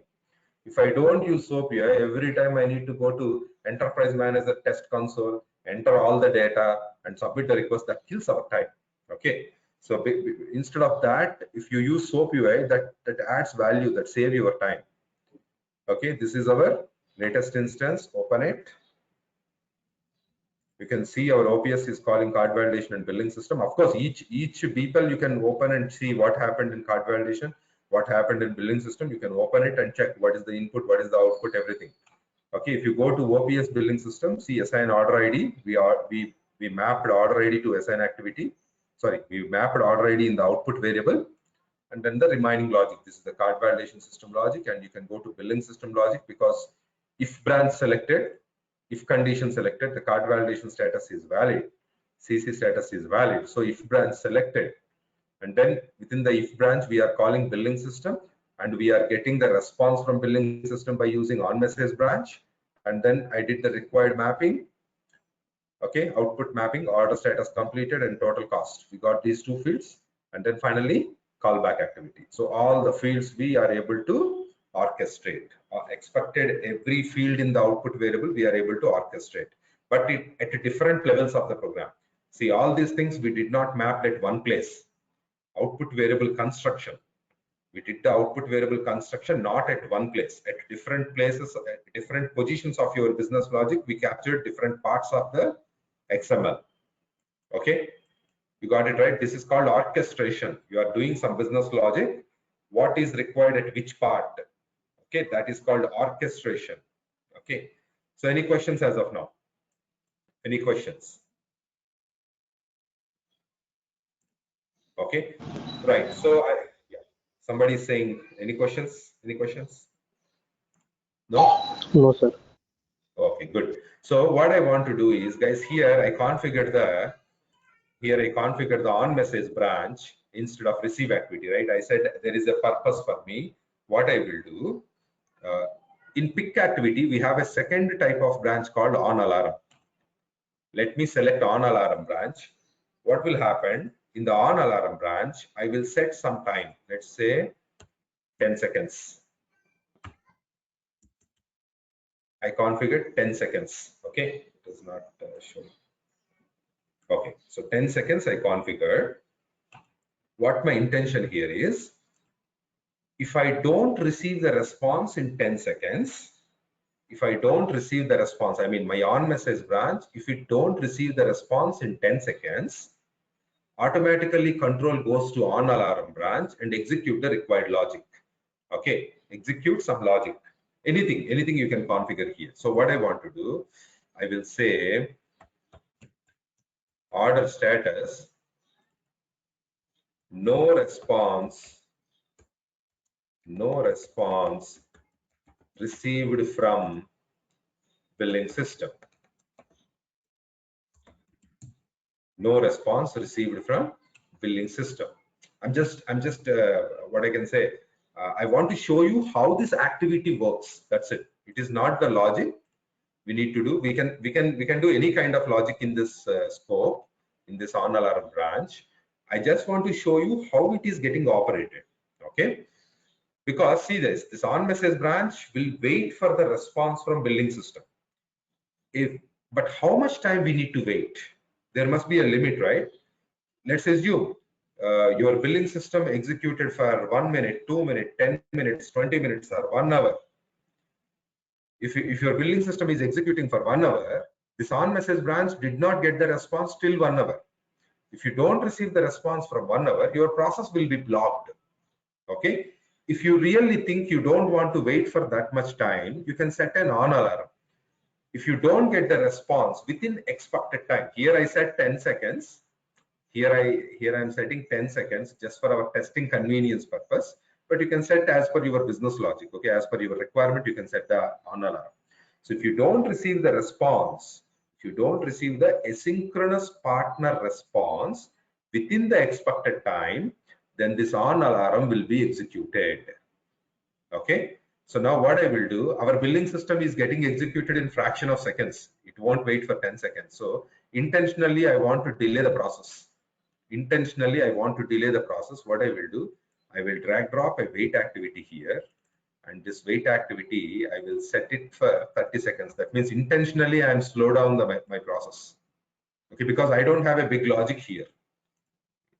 If I don't use SOAP UI, every time I need to go to enterprise manager test console, enter all the data and submit the request, that kills our time. Okay. So instead of that, if you use SOAP UI, that adds value, that save your time. Okay, this is our latest instance. Open it. You can see our OPS is calling card validation and billing system. Of course, each people you can open and see what happened in card validation, what happened in billing system. You can open it and check what is the input, what is the output, everything. Okay, if you go to OPS billing system, see assign order ID. We mapped order ID to assign activity. Sorry, we mapped order ID in the output variable, and then the remaining logic. This is the card validation system logic, and you can go to billing system logic because if branch selected, if condition selected, the card validation status is valid, CC status is valid. So if branch selected, and then within the if branch, we are calling billing system, and we are getting the response from billing system by using on message branch. And then I did the required mapping. Okay, output mapping, order status completed, and total cost. We got these two fields, and then finally callback activity. So all the fields we are able to orchestrate. Expected every field in the output variable we are able to orchestrate, but at different levels of the program. See, all these things we did not map at one place. Output variable construction, we did the output variable construction not at one place, at different places, at different positions of your business logic. We captured different parts of the XML. Okay, you got it right. This is called orchestration. You are doing some business logic, what is required at which part. Okay, that is called orchestration. Okay, so any questions as of now? Any questions? Okay, right. So somebody is saying any questions? Any questions? No? No, sir. Okay, good. So what I want to do is, guys, here I configured the on message branch instead of receive activity, right? I said there is a purpose for me. What I will do, in pick activity, we have a second type of branch called on alarm. Let me select on alarm branch. What will happen in the on alarm branch? I will set some time. Let's say 10 seconds. I configured 10 seconds. Okay, it is not showing. Okay, so 10 seconds I configured. What my intention here is, if I don't receive the response in 10 seconds, if I don't receive the response, I mean my on message branch, if it don't receive the response in 10 seconds, automatically control goes to on alarm branch and execute the required logic. Okay, execute some logic. Anything you can configure here. So what I want to do, I will say order status, no response received from billing system. No response received from billing system. I'm just what I can say. I want to show you how this activity works. That's it. It is not the logic we need to do. We can do any kind of logic in this scope, in this on alarm branch. I just want to show you how it is getting operated. Okay. Because see this on message branch will wait for the response from billing system. But how much time we need to wait? There must be a limit, right? Let's assume your billing system executed for 1 minute, 2 minutes, 10 minutes, 20 minutes, or 1 hour. If your billing system is executing for 1 hour, this on message branch did not get the response till 1 hour. If you don't receive the response from 1 hour, your process will be blocked. Okay. If you really think you don't want to wait for that much time, you can set an on alarm. If you don't get the response within expected time, here I set 10 seconds. Here I'm setting 10 seconds just for our testing convenience purpose, but you can set as per your business logic. Okay, as per your requirement, you can set the on alarm. So if you don't receive the response, if you don't receive the asynchronous partner response within the expected time, then this on alarm will be executed. Okay. So now what I will do, our billing system is getting executed in fraction of seconds. It won't wait for 10 seconds. So intentionally, I want to delay the process. Intentionally, I want to delay the process. What I will do, I will drag drop a wait activity here. And this wait activity, I will set it for 30 seconds. That means intentionally, I am slow down my process. Okay, because I don't have a big logic here.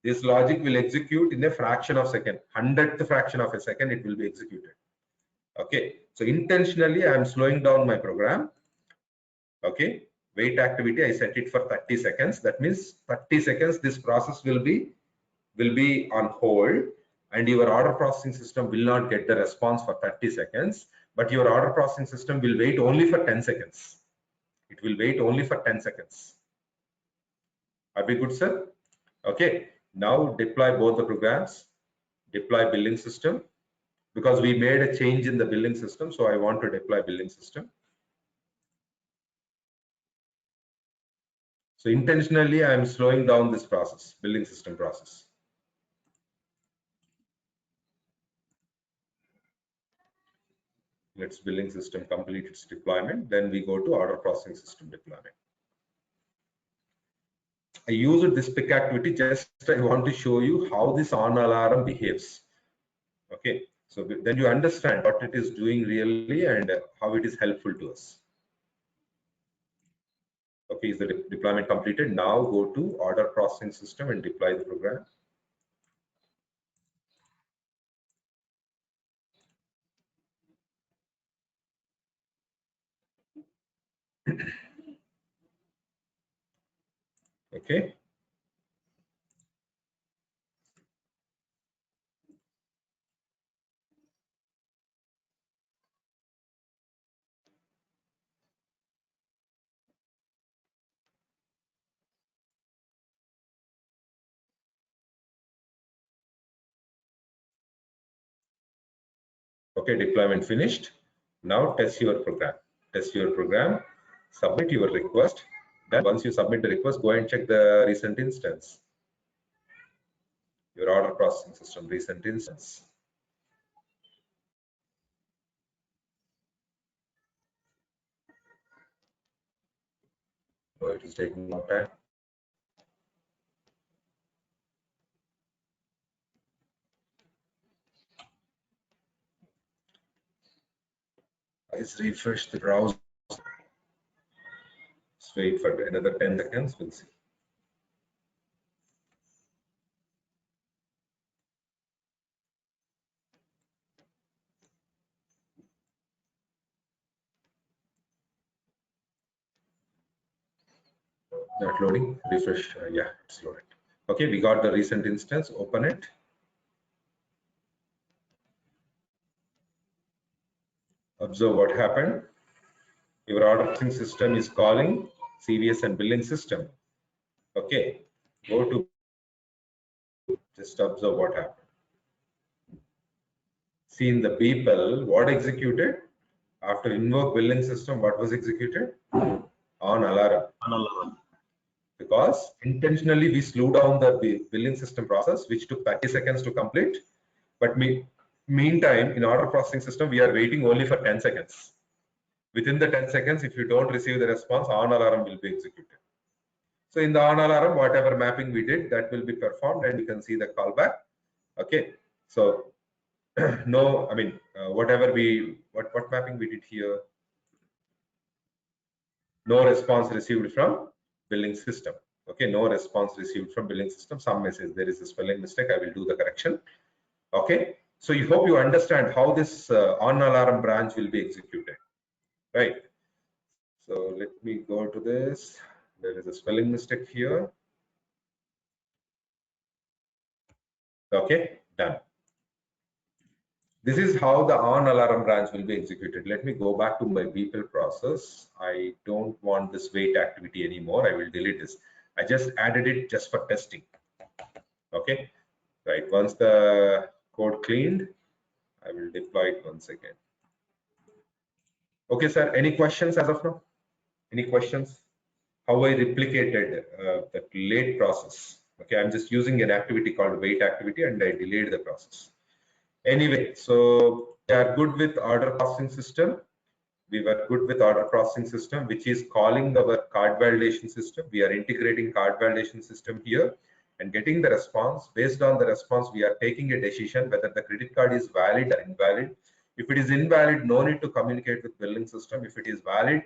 This logic will execute in a fraction of a second, 100th fraction of a second, it will be executed. Okay, so intentionally I am slowing down my program. Okay, wait activity, I set it for 30 seconds. That means 30 seconds this process will be on hold, and your order processing system will not get the response for 30 seconds, but your order processing system will wait only for 10 seconds. It will wait only for 10 seconds. Are we good, sir? Okay, now deploy both the programs. Deploy billing system, because we made a change in the billing system, so I want to deploy billing system. So intentionally, I am slowing down this process, billing system process. Let's billing system complete its deployment. Then we go to order processing system deployment. I used this pick activity just I want to show you how this on alarm behaves. Okay, so then you understand what it is doing really and how it is helpful to us. Okay, is the deployment completed? Now go to order processing system and deploy the program. Okay. Okay, deployment finished. Now test your program. Test your program, submit your request. Then once you submit the request, go and check the recent instance. Your order processing system recent instance. Oh, it is taking more time. Let's refresh the browser. Let's wait for another 10 seconds. We'll see. Not loading. Refresh. Yeah, it's loaded. Okay, we got the recent instance, open it. Observe what happened. Your order processing system is calling CVS and billing system. Okay, go to, just observe what happened. See in the people, what executed? After invoke billing system, what was executed? On alarm. Because intentionally we slew down the billing system process, which took 30 seconds to complete. But meantime, in order processing system, we are waiting only for 10 seconds. Within the 10 seconds, if you don't receive the response, on alarm will be executed. So in the on alarm, whatever mapping we did, that will be performed and you can see the callback. Okay. So no, I mean, whatever what mapping we did here, no response received from billing system. Okay, no response received from billing system. Some message, there is a spelling mistake. I will do the correction. Okay, so you hope you understand how this on alarm branch will be executed, right? So let me go to this. There is a spelling mistake here. Okay, done. This is how the on alarm branch will be executed. Let me go back to my people process. I don't want this wait activity anymore. I will delete this. I just added it just for testing. Okay, right. Once the code cleaned, I will deploy it once again. Okay, sir. Any questions as of now? Any questions? How I replicated that late process? Okay, I'm just using an activity called wait activity and I delayed the process. Anyway, so we are good with order processing system. We were good with order processing system, which is calling our card validation system. We are integrating card validation system here and getting the response. Based on the response, we are taking a decision whether the credit card is valid or invalid. If it is invalid, no need to communicate with billing system. If it is valid,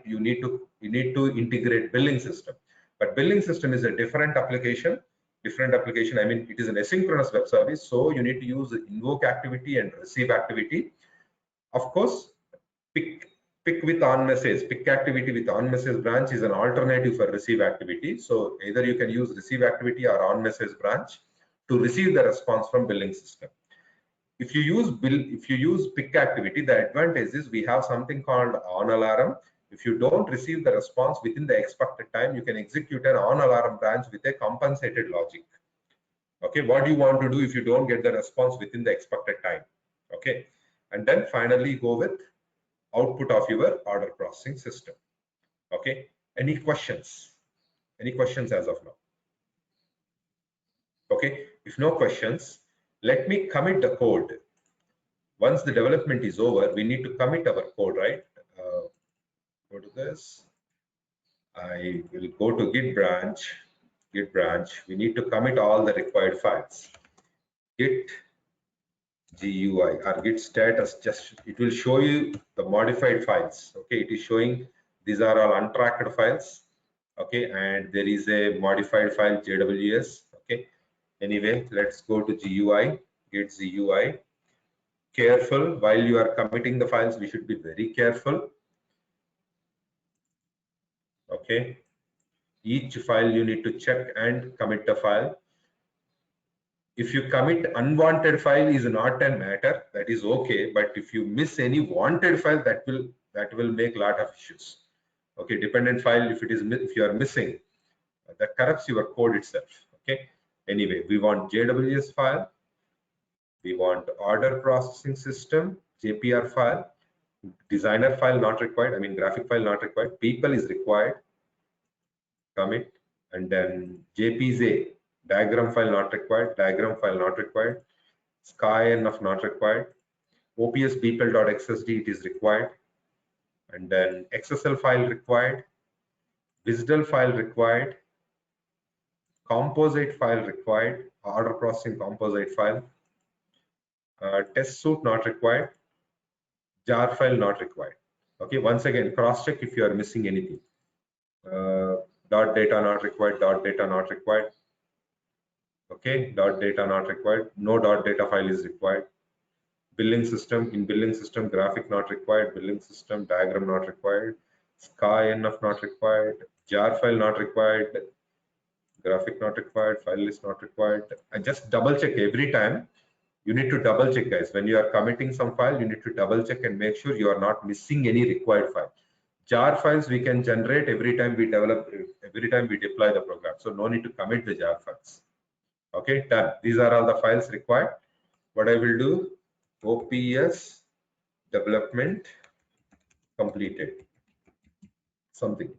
you need to integrate billing system. But billing system is a different application. I mean, it is an asynchronous web service, so you need to use invoke activity and receive activity. Of course, pick with on message, pick activity with on message branch is an alternative for receive activity. So either you can use receive activity or on message branch to receive the response from billing system. If you use pick activity, the advantage is we have something called on alarm. If you don't receive the response within the expected time, you can execute an on alarm branch with a compensated logic. Okay, what do you want to do if you don't get the response within the expected time? Okay, and then finally go with output of your order processing system. Okay, any questions? Any questions as of now? Okay, if no questions, let me commit the code. Once the development is over, we need to commit our code, right? Go to this. I will go to Git branch. We need to commit all the required files. Git GUI or Git status, just it will show you the modified files. Okay, it is showing these are all untracked files. Okay, and there is a modified file JWS. Okay, anyway, let's go to GUI, Git GUI. Careful while you are committing the files, we should be very careful. Okay, each file you need to check and commit the file. If you commit unwanted file is not a matter, that is okay, but if you miss any wanted file, that will make a lot of issues. Okay, dependent file, if you are missing, that corrupts your code itself. Okay, anyway, we want JWS file, we want order processing system JPR file, designer file not required, I mean graphic file not required, people is required, commit, and then JPZ diagram file not required, SkyNF not required, OPSBeeple.xsd it is required, and then XSL file required, WSDL file required, composite file required, order processing composite file, test suite not required, jar file not required. Okay, once again cross check if you are missing anything. Dot data not required, dot data not required. Okay, dot data not required, no dot data file is required. Billing system, in billing system graphic not required, billing system diagram not required, SkyNF not required, jar file not required, graphic not required, file list not required. And just double check every time. You need to double check, guys. When you are committing some file, you need to double check and make sure you are not missing any required file. Jar files we can generate every time we deploy the program. So no need to commit the jar files. Okay, done. These are all the files required. What I will do, OPS development completed. Something.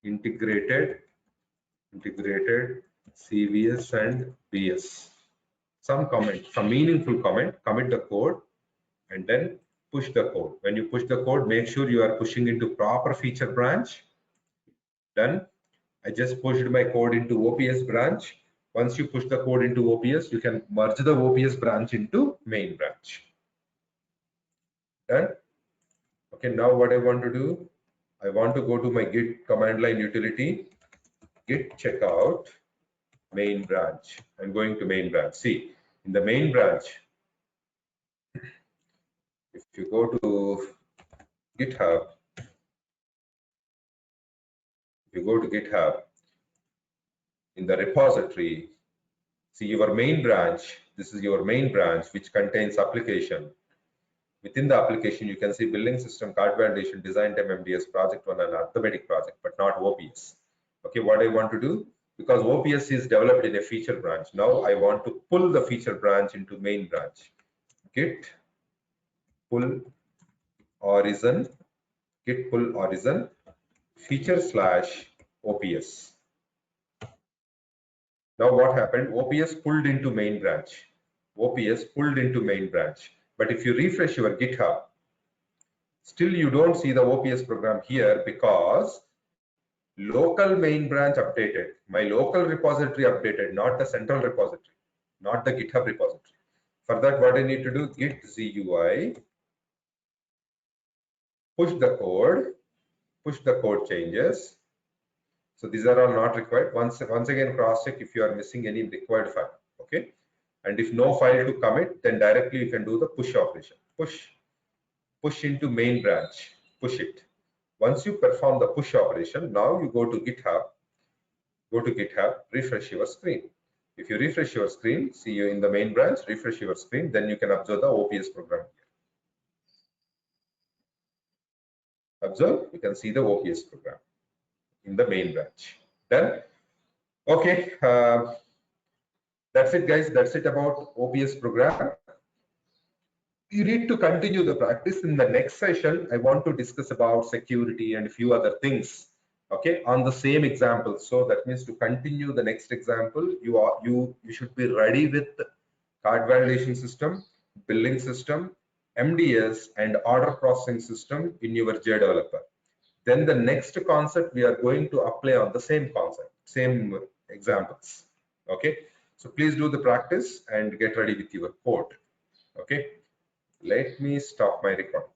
Integrated CVS and BS. Some comment, some meaningful comment, commit the code and then push the code. When you push the code, make sure you are pushing into proper feature branch. Done. I just pushed my code into OPS branch. Once you push the code into OPS, you can merge the OPS branch into main branch. Done. Okay, now what I want to do, I want to go to my Git command line utility, Git checkout main branch. I'm going to main branch. See, in the main branch, if you go to GitHub, in the repository, see your main branch. This is your main branch, which contains application. Within the application, you can see billing system, card validation, design time, MDS, project one, and arithmetic project, but not OPS. Okay, what I want to do, because OPS is developed in a feature branch. Now I want to pull the feature branch into main branch. Git pull origin, feature / OPS. Now what happened? OPS pulled into main branch. But if you refresh your GitHub, still you don't see the OPS program here because local main branch updated. My local repository updated, not the central repository, not the GitHub repository. For that, what I need to do, git GUI, push the code changes. So these are all not required. Once again, cross check if you are missing any required file. Okay. And if no file to commit, then directly you can do the push operation. Push into main branch, push it. Once you perform the push operation, now you go to GitHub, refresh your screen. If you refresh your screen, see you in the main branch, refresh your screen, then you can observe the OPS program. Observe, you can see the OPS program in the main branch. Done. Okay, that's it, guys. That's it about OPS program. You need to continue the practice. In the next session, I want to discuss about security and a few other things. Okay, on the same example. So that means to continue the next example, you should be ready with card validation system, billing system, MDS, and order processing system in your JDeveloper. Then the next concept we are going to apply on the same concept, same examples. Okay, so please do the practice and get ready with your code. Okay, let me stop my recording.